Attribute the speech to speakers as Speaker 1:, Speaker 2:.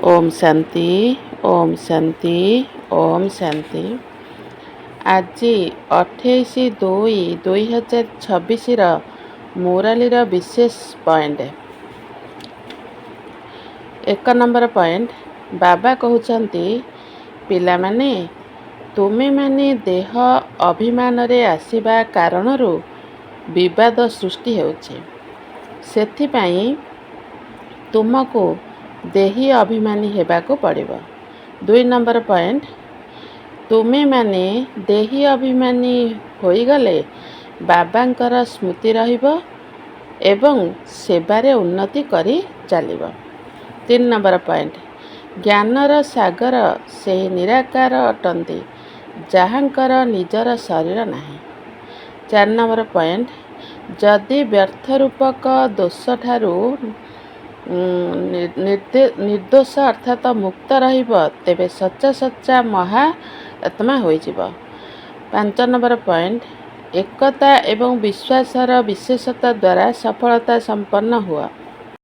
Speaker 1: ओम शांति ओम शांति ओम शांति। आज 28/2/2026 मुरालीर विशेष point. 1 number point, बाबा कहते पिला माने तुमे माने देह अभिमान रे आसीबा कारणरू विवाद सृष्टि होउछे, सेथिपाई तुमको देही अभिमानी हेबाको पड़िबो। 2 नंबर पॉइंट, तुमे माने देही अभिमानी होइगले बाबांकर स्मृति रहिबो एवं सेवारे उन्नति करी चलिबो। 3 नंबर पॉइंट, ज्ञानर सागर से निराकार अटंती जहाँकर निजर शरीर नाही। 4 नंबर पॉइंट, जदि व्यर्थ रूपक दोष ठारू निर्दोष अर्थात मुक्त रहिबो तेबे सच्चा सच्चा महा आत्मा होइजिबो। 5 नंबर पॉइंट, एकता एवं विश्वासर विशेषता द्वारा सफलता संपन्न हुआ।